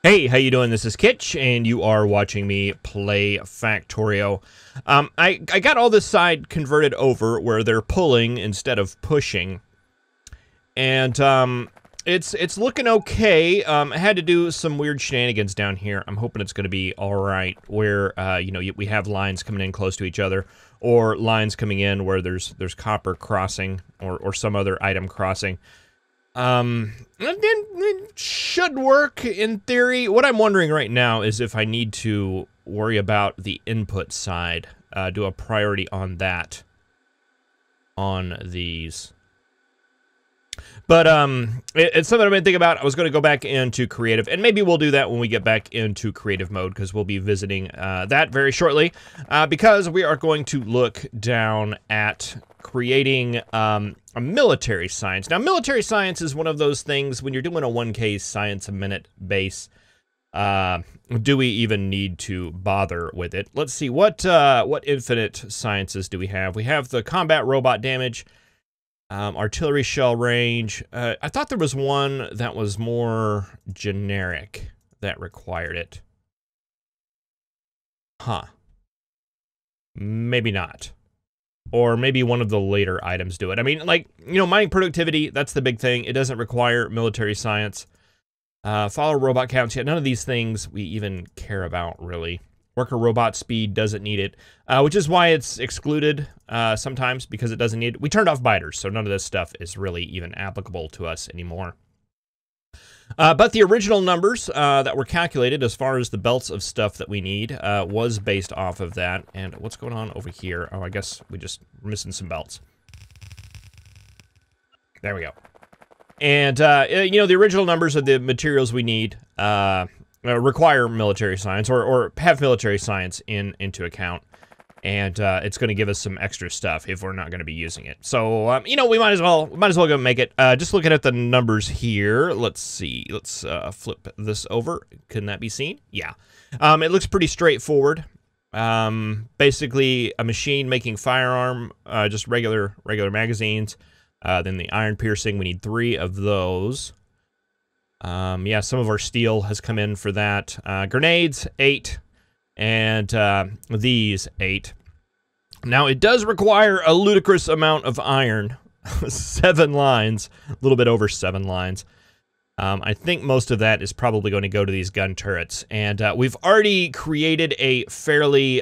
Hey, how you doing? This is Kitch, and you are watching me play Factorio. I got all this side converted over where they're pulling instead of pushing, and it's looking okay. I had to do some weird shenanigans down here. I'm hoping it's going to be all right. Where we have lines coming in close to each other, or lines coming in where there's copper crossing or some other item crossing. It should work in theory. What I'm wondering right now is if I need to worry about the input side, do a priority on that, on these. But, it's something I've been thinking about. I was going to go back into creative, and maybe we'll do that when we get back into creative mode, because we'll be visiting, that very shortly, because we are going to look down at creating, a military science. Now, military science is one of those things, when you're doing a 1K science a minute base, do we even need to bother with it? Let's see, what infinite sciences do we have? We have the combat robot damage, artillery shell range. I thought there was one that was more generic that required it. Huh. Maybe not. Or maybe one of the later items do it. I mean, like, mining productivity, that's the big thing. It doesn't require military science. Follow robot counts. Yeah, none of these things we even care about, really. Worker robot speed doesn't need it, which is why it's excluded sometimes, because it doesn't need it. We turned off biters, so none of this stuff is really even applicable to us anymore. But the original numbers that were calculated as far as the belts of stuff that we need was based off of that. And what's going on over here? Oh, I guess we're missing some belts. There we go. And, the original numbers of the materials we need require military science or have military science into account. And it's going to give us some extra stuff if we're not going to be using it. So, we might as well go make it. Just looking at the numbers here, let's see. Let's flip this over. Can that be seen? Yeah. It looks pretty straightforward. Basically, a machine making firearm, just regular magazines. Then the iron piercing, we need 3 of those. Yeah, some of our steel has come in for that. Grenades, 8. And these 8. Now, it does require a ludicrous amount of iron. 7 lines, a little bit over 7 lines. I think most of that is probably going to go to these gun turrets. And we've already created a fairly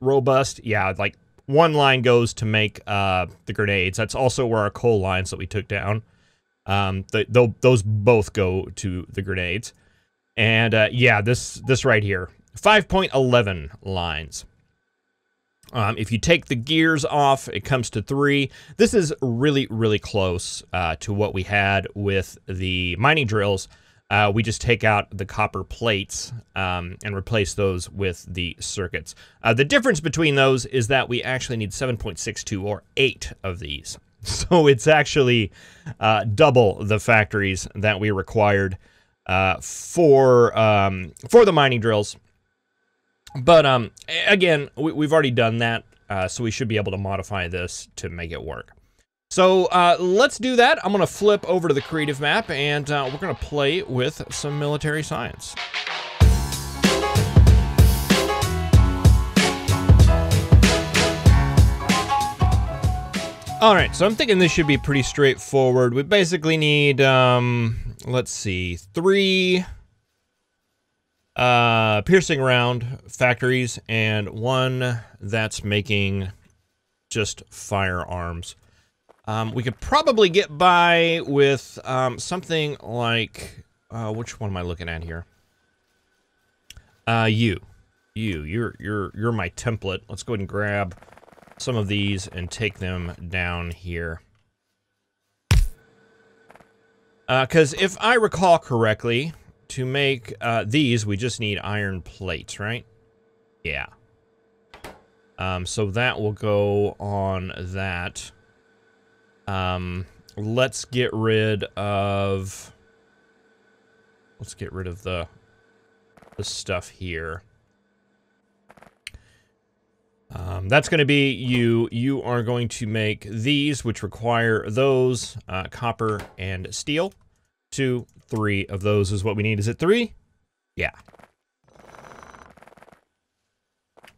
robust, yeah, like 1 line goes to make the grenades. That's also where our coal lines that we took down. Those both go to the grenades. And yeah, this right here. 5.11 lines. If you take the gears off, it comes to 3. This is really, really close to what we had with the mining drills. We just take out the copper plates and replace those with the circuits. The difference between those is that we actually need 7.62 or 8 of these. So it's actually double the factories that we required for the mining drills. But, again, we've already done that, so we should be able to modify this to make it work. So, let's do that. I'm going to flip over to the creative map, and we're going to play with some military science. Alright, so I'm thinking this should be pretty straightforward. We basically need, let's see, 3... piercing round factories and 1 that's making just firearms. We could probably get by with something like which one am I looking at here? You're my template. Let's go ahead and grab some of these and take them down here. Because if I recall correctly, to make these, we just need iron plates, right? Yeah. So that will go on that. Let's get rid of the stuff here. That's going to be you. You are going to make these, which require those, copper and steel. 2, 3 of those is what we need. Is it 3? Yeah.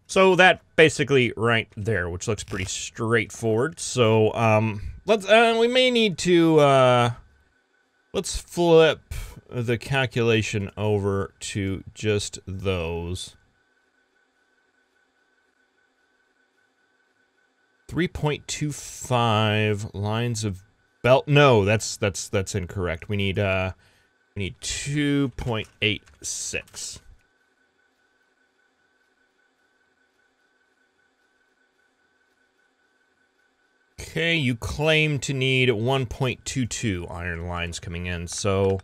So that basically right there, which looks pretty straightforward. So let's we may need to let's flip the calculation over to just those. 3.25 lines of belt. No, that's incorrect. We need 2.86. Okay, you claim to need 1.22 iron lines coming in, so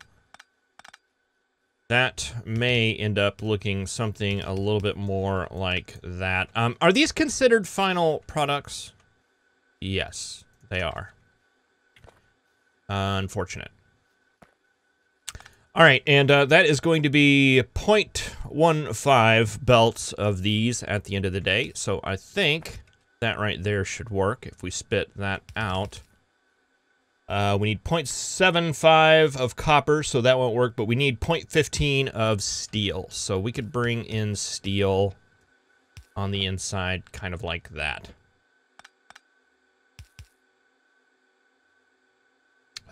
that may end up looking something a little bit more like that. Are these considered final products? Yes, they are. Unfortunate. All right, and that is going to be 0.15 belts of these at the end of the day, so I think that right there should work if we spit that out. We need 0.75 of copper, so that won't work, but we need 0.15 of steel. So we could bring in steel on the inside, kind of like that.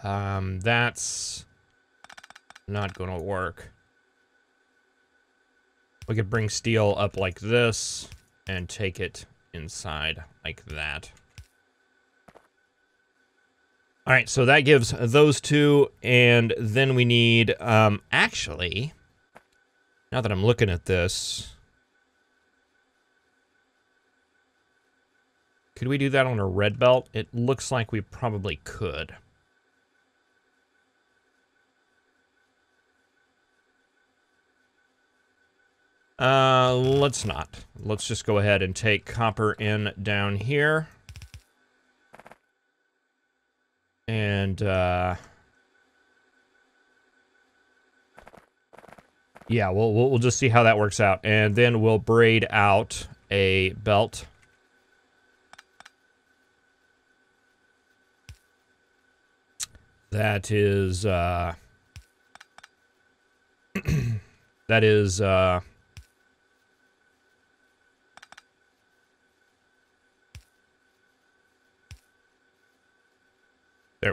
That's not gonna work. We could bring steel up like this and take it inside like that. All right, so that gives those two, and then we need, actually, now that I'm looking at this, could we do that on a red belt? It looks like we probably could. Let's not. Let's just go ahead and take copper in down here. And, yeah, we'll just see how that works out. And then we'll braid out a belt. That is, that is, there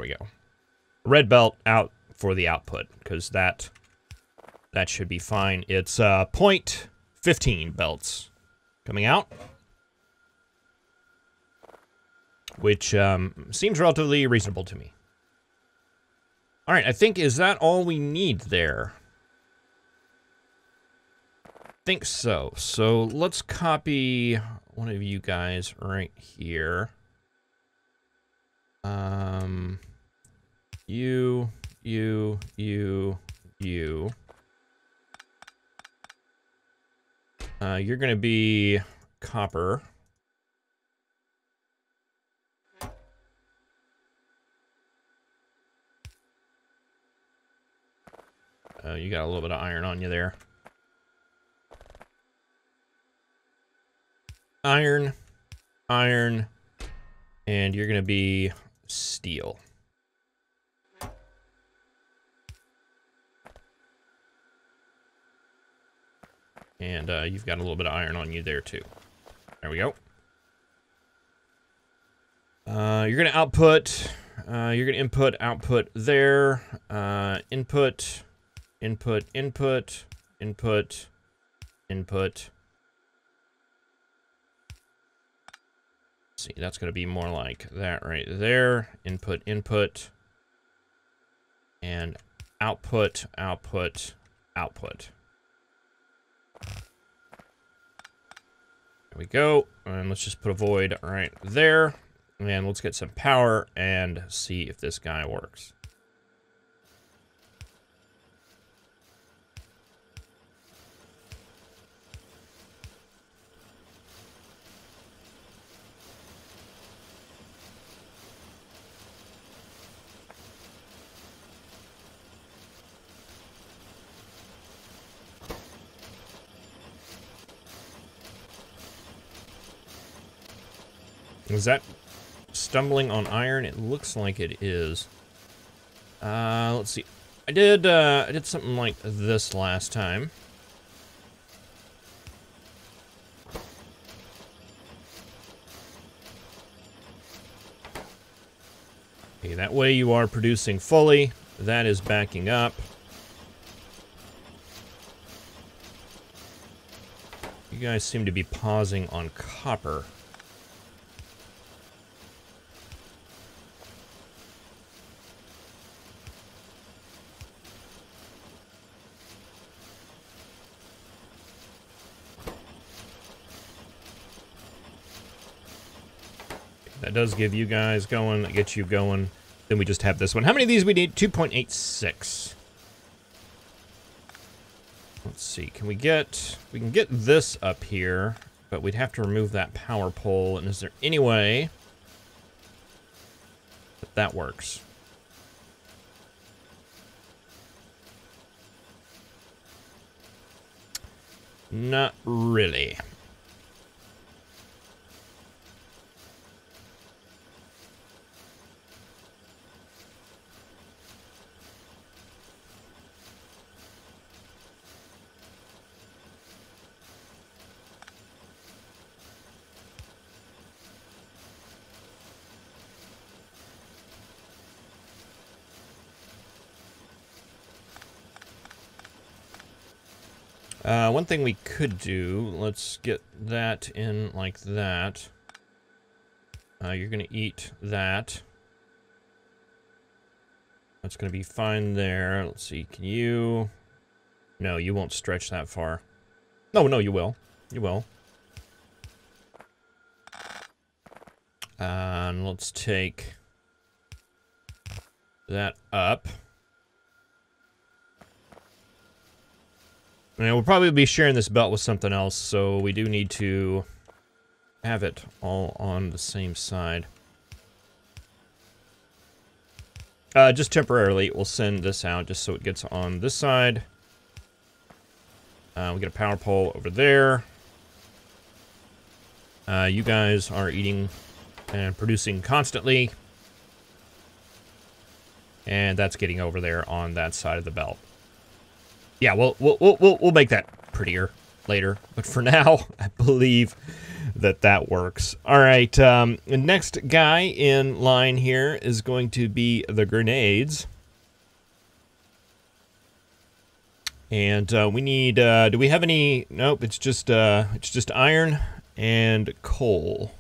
we go. Red belt out for the output, because that should be fine. It's 0.15 belts coming out, which seems relatively reasonable to me. All right, I think, is that all we need there? I think so. So let's copy one of you guys right here. You. You're gonna be copper. You got a little bit of iron on you there. Iron, iron, and you're gonna be steel. And you've got a little bit of iron on you there too. There we go. You're gonna output. You're gonna input, output there. Input, input, input, input, input. See, that's gonna be more like that right there. Input, input, and output, output, output. There we go, and let's just put a void right there, and let's get some power and see if this guy works. Is that stumbling on iron? It looks like it is. Let's see. I did something like this last time. Okay, that way you are producing fully. That is backing up. You guys seem to be pausing on copper. That does give you guys going. That gets you going. Then we just have this one. How many of these we need? 2.86. Let's see. Can we get... We can get this up here, but we'd have to remove that power pole. And is there any way that that works? Not really. One thing we could do, let's get that in like that. You're going to eat that. That's going to be fine there. Let's see, can you... No, you won't stretch that far. No, you will. You will. And let's take that up. And we'll probably be sharing this belt with something else, so we do need to have it all on the same side. Just temporarily, we'll send this out just so it gets on this side. We get a power pole over there. You guys are eating and producing constantly. And that's getting over there on that side of the belt. Yeah, we'll make that prettier later. But for now, I believe that works. All right, the next guy in line here is going to be the grenades. And we need, do we have any? Nope, it's just iron and coal.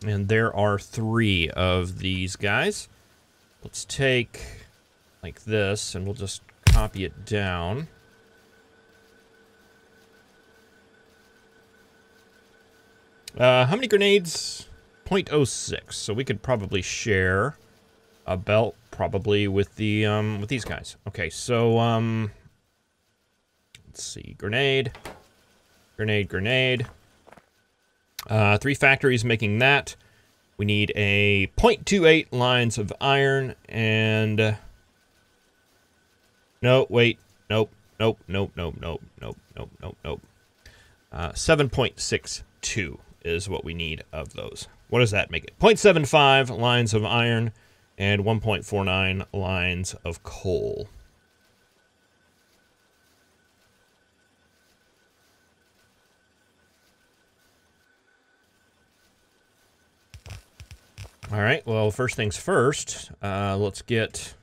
And there are 3 of these guys. Let's take like this, and we'll just copy it down. How many grenades? 0.06. So we could probably share a belt, probably with the with these guys. Okay, so let's see. Grenade. 3 factories making that. We need a 0.28 lines of iron and... No, wait. Nope. 7.62 is what we need of those. What does that make it? 0.75 lines of iron and 1.49 lines of coal. All right, well, first things first, let's get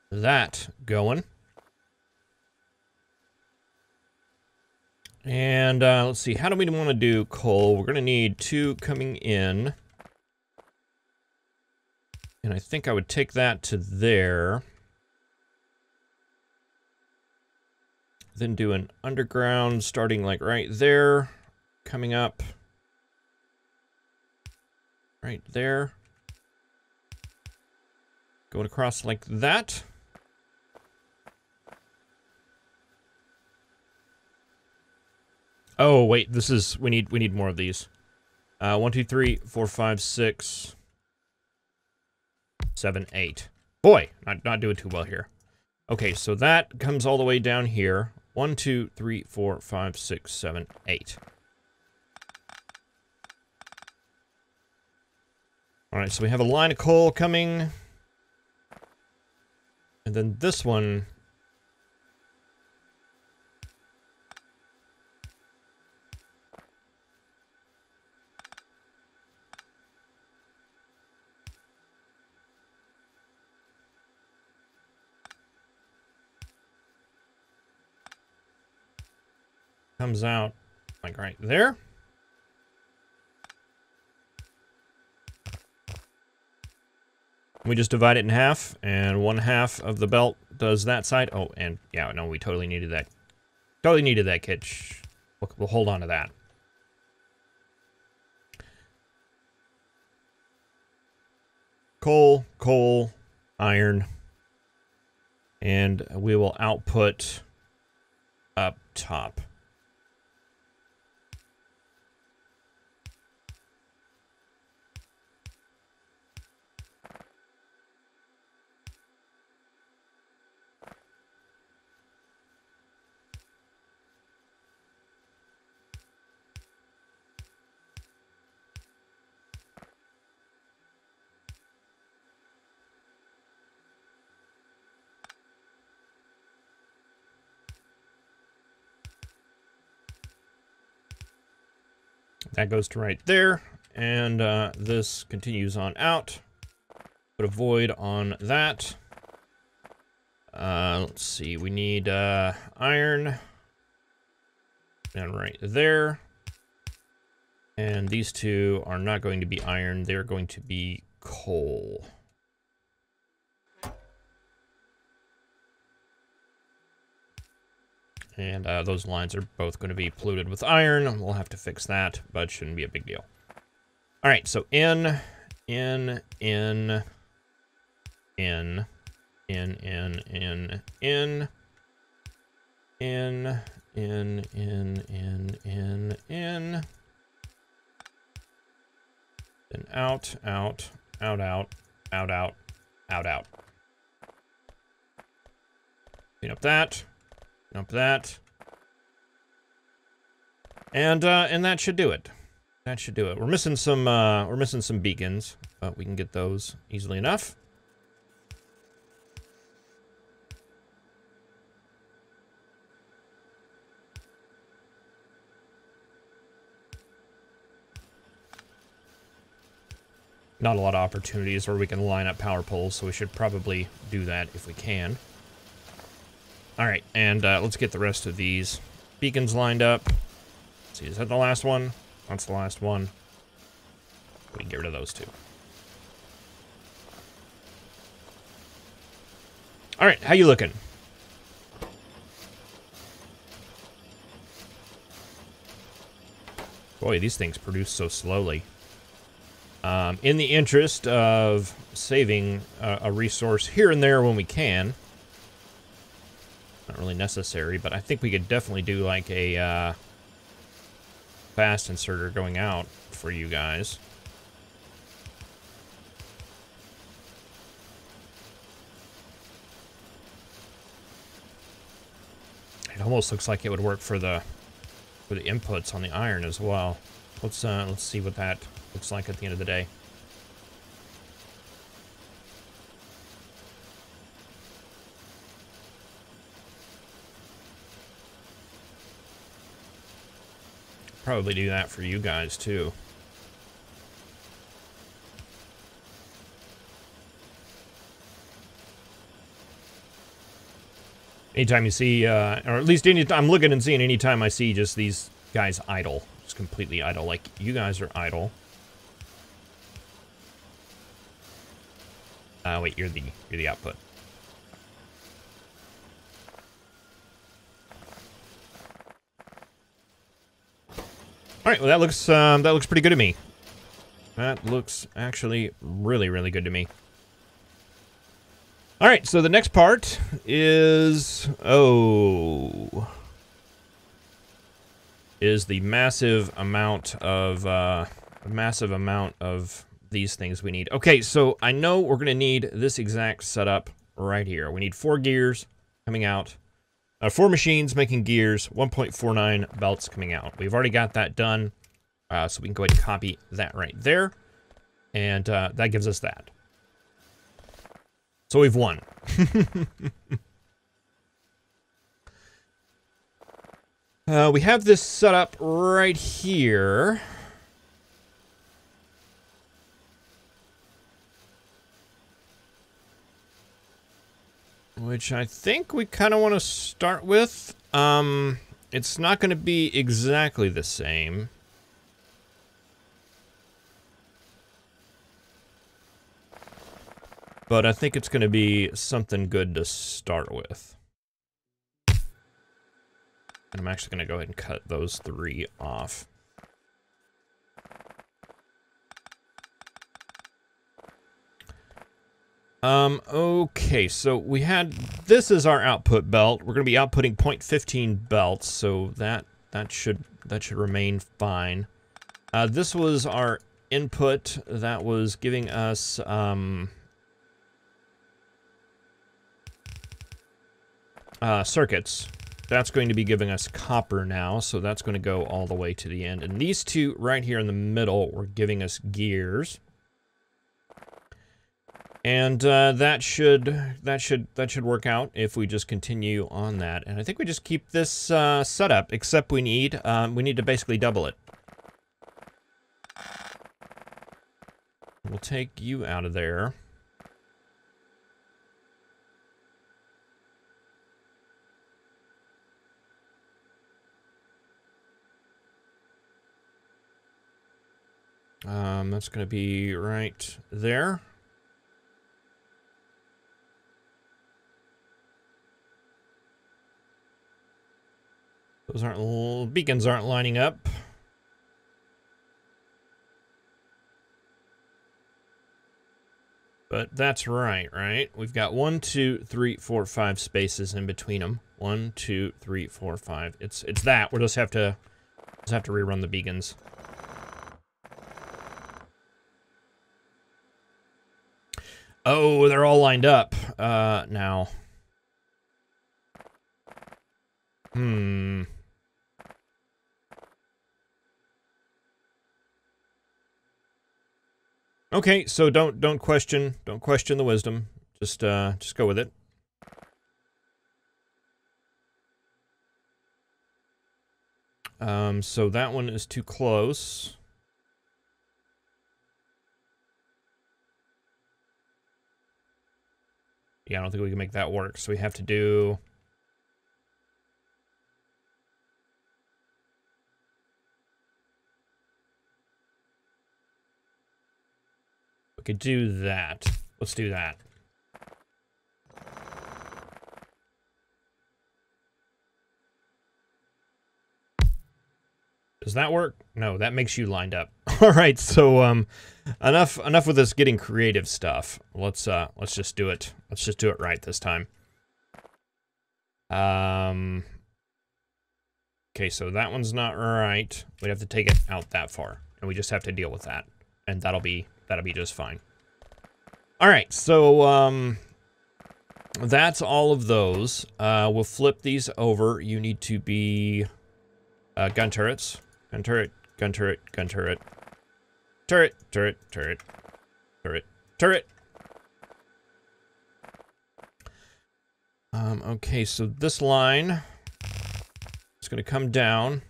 that going. And let's see, how do we want to do coal? We're going to need 2 coming in. And I think I would take that to there. Then do an underground starting like right there, coming up. Right there. Going across like that. Oh, wait, this is, we need more of these. 1, 2, 3, 4, 5, 6, 7, 8. Boy, not doing too well here. Okay, so that comes all the way down here. 1, 2, 3, 4, 5, 6, 7, 8. All right, so we have a line of coal coming. And then this one. comes out like right there. We just divide it in half, and 1/2 of the belt does that side. Oh, and yeah, no, we totally needed that. Totally needed that, Kitch. We'll hold on to that. Coal, iron, and we will output up top. That goes to right there, and this continues on out. Put a void on that. Let's see, we need iron, and right there. And these two are not going to be iron, they're going to be coal. And those lines are both going to be polluted with iron. We'll have to fix that, but shouldn't be a big deal. All right, so in, in, then out, out, out, out, out, out, out, out. Clean up that. Up that, and that should do it. That should do it. We're missing some beacons, but we can get those easily enough. Not a lot of opportunities where we can line up power poles, so we should probably do that if we can. All right, and let's get the rest of these beacons lined up. Let's see, is that the last one? That's the last one. We can get rid of those two. All right, how you looking? Boy, these things produce so slowly. In the interest of saving a resource here and there when we can, not really necessary, but I think we could definitely do like a fast inserter going out for you guys. It almost looks like it would work for the inputs on the iron as well. Let's see what that looks like at the end of the day. Probably do that for you guys too. Anytime you see, or at least I'm looking and seeing anytime I see just these guys idle, just completely idle, like you guys are idle. Wait, you're the output. All right, well that looks pretty good to me. That looks actually really, really good to me. All right, so the next part is the massive amount of these things we need. Okay, so I know we're gonna need this exact setup right here. We need 4 gears coming out. 4 machines making gears, 1.49 belts coming out. We've already got that done, so we can go ahead and copy that right there, and that gives us that. So we've won. We have this set up right here. Which I think we kind of want to start with. It's not going to be exactly the same. But I think it's going to be something good to start with. And I'm actually going to go ahead and cut those 3 off. Okay, so we had, this is our output belt. We're going to be outputting 0.15 belts, so that should remain fine. This was our input that was giving us, circuits. That's going to be giving us copper now, so that's going to go all the way to the end. And these two right here in the middle were giving us gears. And that should work out if we just continue on that. And I think we just keep this setup, except we need to basically double it. We'll take you out of there. That's going to be right there. Those aren't, beacons aren't lining up. But that's right? We've got 1, 2, 3, 4, 5 spaces in between them. 1, 2, 3, 4, 5. It's that. We'll just have to rerun the beacons. Oh, they're all lined up now. Okay, so don't question the wisdom. Just go with it. So that one is too close. Yeah, I don't think we can make that work, so we have to do... We could do that. Let's do that. Does that work? No, that makes you lined up. All right, so enough with this getting creative stuff. Let's just do it. Let's just do it right this time. Okay, so that one's not right. We have to take it out that far, and we just have to deal with that, and that'll be just fine. All right, so that's all of those. We'll flip these over. You need to be gun turrets. Gun turret, gun turret, gun turret. Turret, turret, turret, turret, turret. Okay, so this line is going to come down.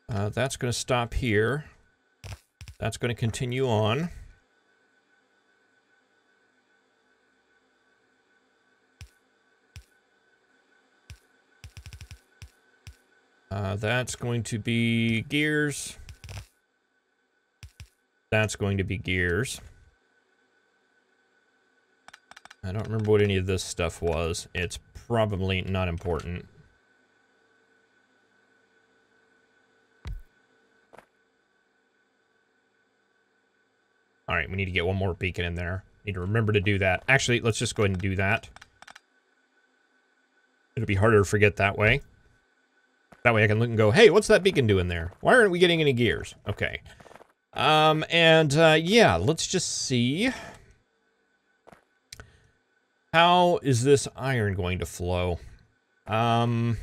That's going to stop here. That's going to continue on. That's going to be gears. That's going to be gears. I don't remember what any of this stuff was. It's probably not important. All right, we need to get one more beacon in there. Need to remember to do that. Actually, let's just go ahead and do that. It'll be harder to forget that way. That way I can look and go, hey, what's that beacon doing there? Why aren't we getting any gears? Okay. Yeah, let's just see. How is this iron going to flow? I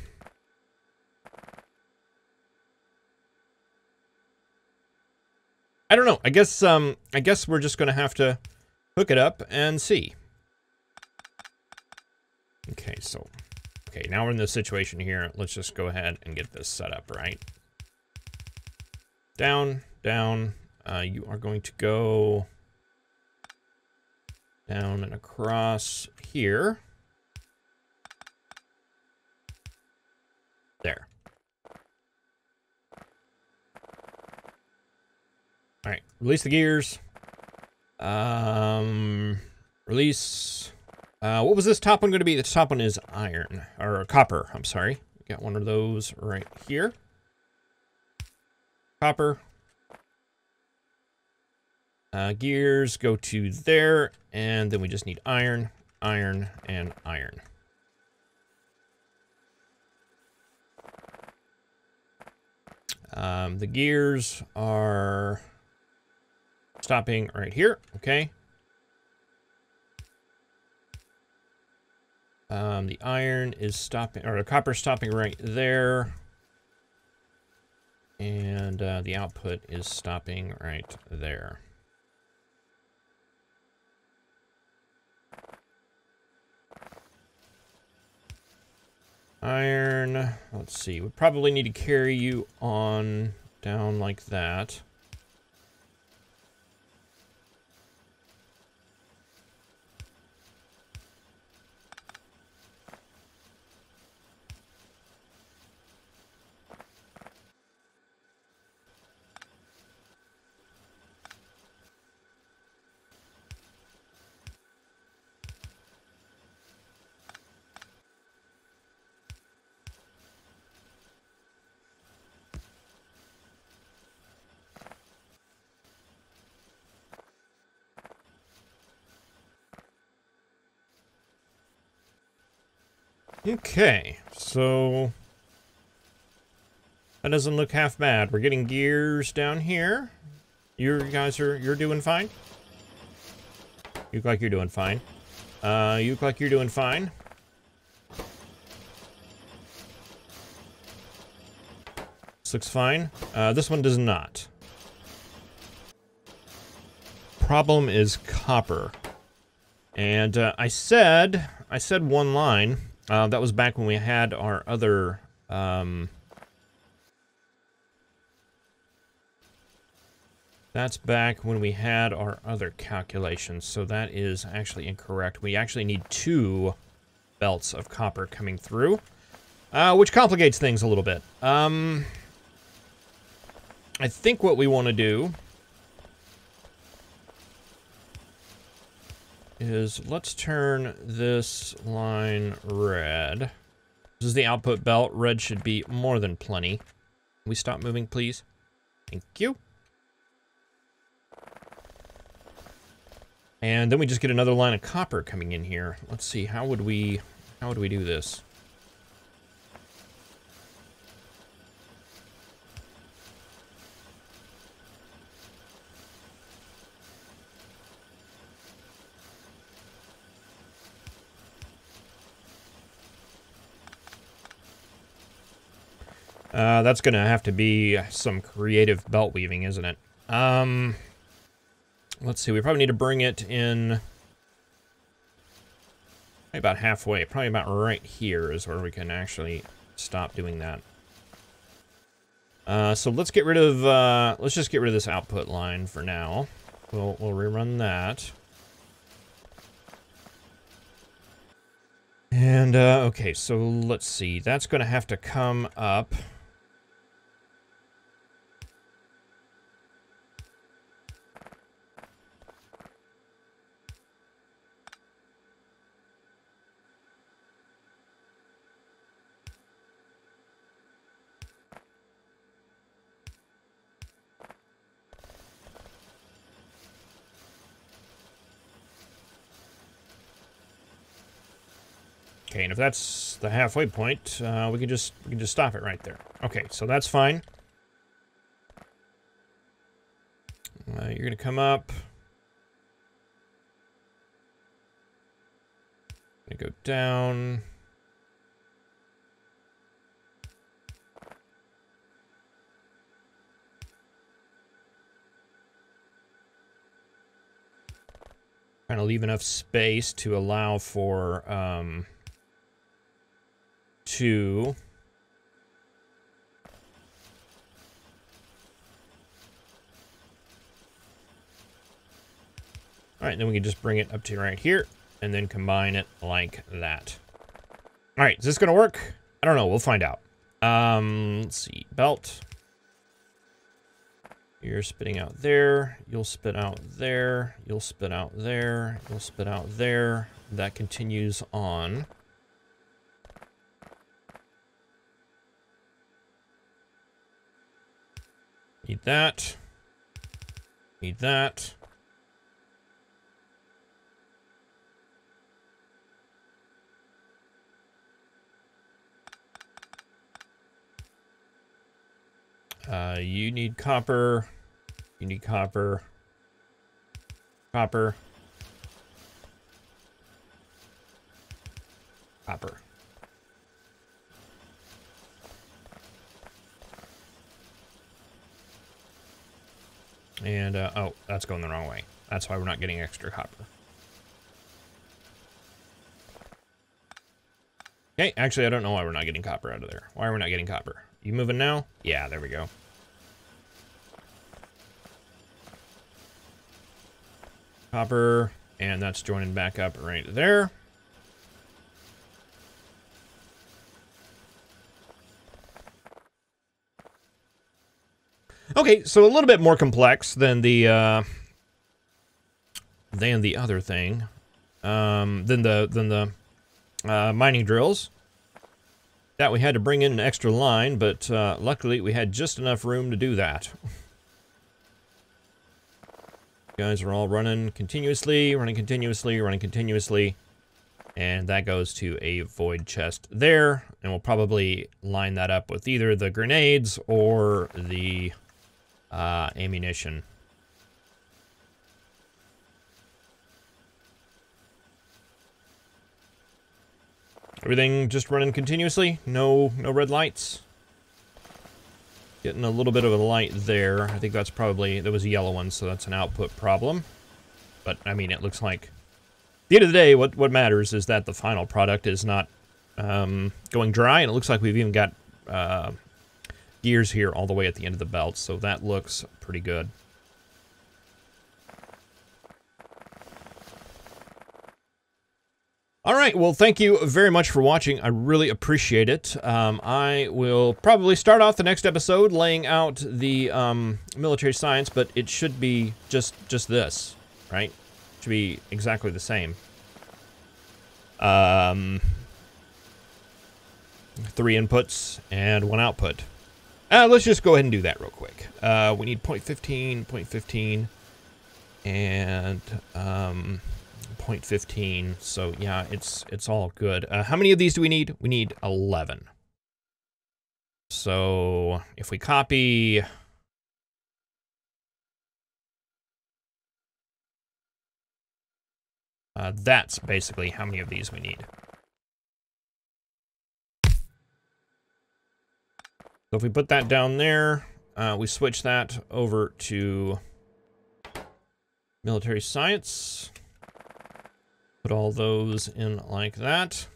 don't know. I guess we're just gonna have to hook it up and see. Okay, so okay, now we're in this situation here. Let's just go ahead and get this set up right. Down, down. You are going to go down and across here. There. All right, release the gears. Release. What was this top one going to be? The top one is iron, or copper, I'm sorry. Got one of those right here. Copper. Gears go to there, and then we just need iron, iron, and iron. The gears are stopping right here, okay. The iron is stopping, or the copper stopping right there. And the output is stopping right there. Iron, let's see, we probably need to carry you on down like that. Okay, so that doesn't look half bad. We're getting gears down here. You guys you're doing fine. You look like you're doing fine. You look like you're doing fine. This looks fine. This one does not. Problem is copper. And I said one line. That was back when we had our other, that's back when we had our other calculations, so that is actually incorrect. We actually need 2 belts of copper coming through, which complicates things a little bit. I think what we want to do is let's turn this line red. This is the output belt. Red should be more than plenty. Can we stop moving, please? Thank you. And then we just get another line of copper coming in here. Let's see, how would we do this? That's gonna have to be some creative belt weaving, isn't it? Let's see, we probably need to bring it in about halfway. Probably about right here is where we can actually stop doing that. So let's get rid of, let's just get rid of this output line for now. We'll rerun that. And, okay, so let's see. That's gonna have to come up. Okay, and if that's the halfway point, we can just stop it right there. Okay, so that's fine. You're gonna come up. Gonna go down. Trying to leave enough space to allow for 2. All right, then we can just bring it up to right here and then combine it like that. All right, is this gonna work? I don't know, we'll find out. Let's see, belt. You're spitting out there, you'll spit out there, you'll spit out there, you'll spit out there. That continues on. Need that. Need that. You need copper. You need copper. Copper. Copper. And, oh, that's going the wrong way. That's why we're not getting extra copper. Okay, actually, I don't know why we're not getting copper out of there. Why are we not getting copper? You moving now? Yeah, there we go. Copper, and that's joining back up right there. Okay, so a little bit more complex than the other thing, than the mining drills. That we had to bring in an extra line, but luckily we had just enough room to do that. Guys are all running continuously, running continuously, running continuously. And that goes to a void chest there. And we'll probably line that up with either the grenades or the ammunition. Everything just running continuously? No red lights? Getting a little bit of a light there. I think that's probably, there was a yellow one, so that's an output problem. But, I mean, it looks like, at the end of the day, what matters is that the final product is not going dry, and it looks like we've even got gears here all the way at the end of the belt, so that looks pretty good. All right, well, thank you very much for watching. I really appreciate it. I will probably start off the next episode laying out the military science, but it should be just this, right? It should be exactly the same. 3 inputs and 1 output. Let's just go ahead and do that real quick. We need 0.15, 0.15, and 0.15, so yeah, it's all good. How many of these do we need? We need 11. So if we copy that's basically how many of these we need. So if we put that down there, we switch that over to military science. Put all those in like that.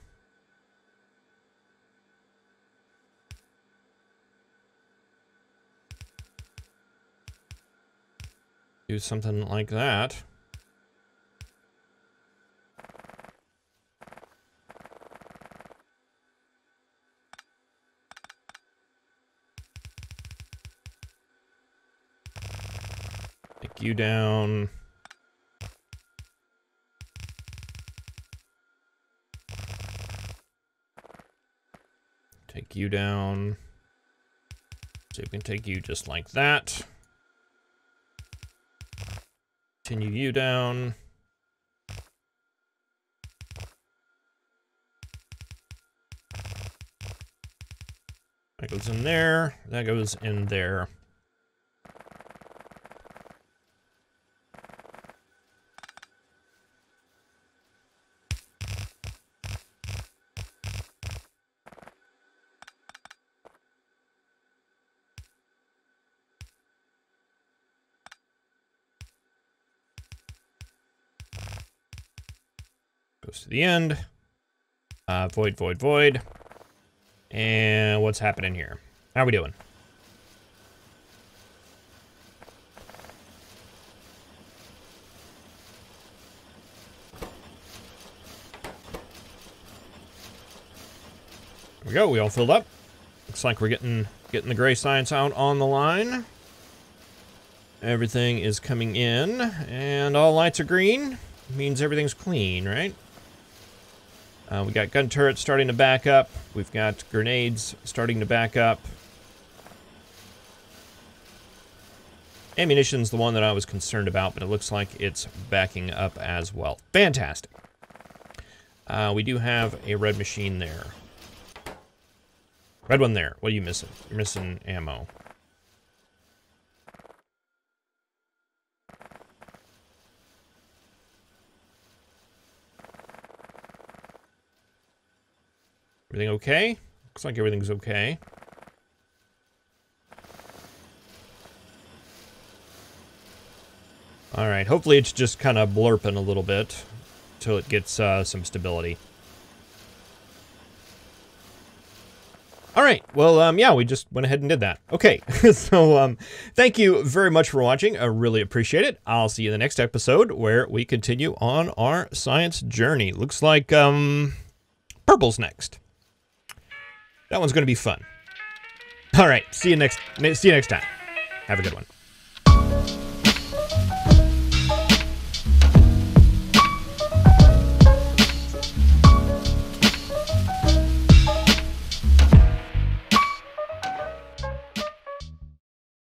Do something like that. Take you down. Take you down. So we can take you just like that. Continue you down. That goes in there. That goes in there. Goes to the end. Void, void, void. And what's happening here? How are we doing? we go. We all filled up. Looks like we're getting the gray science out on the line. Everything is coming in, and all lights are green. Means everything's clean, right? We got gun turrets starting to back up. We've got grenades starting to back up. Ammunition's the one that I was concerned about, but it looks like it's backing up as well. Fantastic. We do have a red machine there. Red one there. What are you missing? You're missing ammo. Everything okay? Looks like everything's okay. All right, hopefully it's just kind of blurping a little bit until it gets some stability. All right, well, yeah, we just went ahead and did that. Okay, so thank you very much for watching. I really appreciate it. I'll see you in the next episode where we continue on our science journey. Looks like purple's next. That one's going to be fun. All right, see you next time. Have a good one.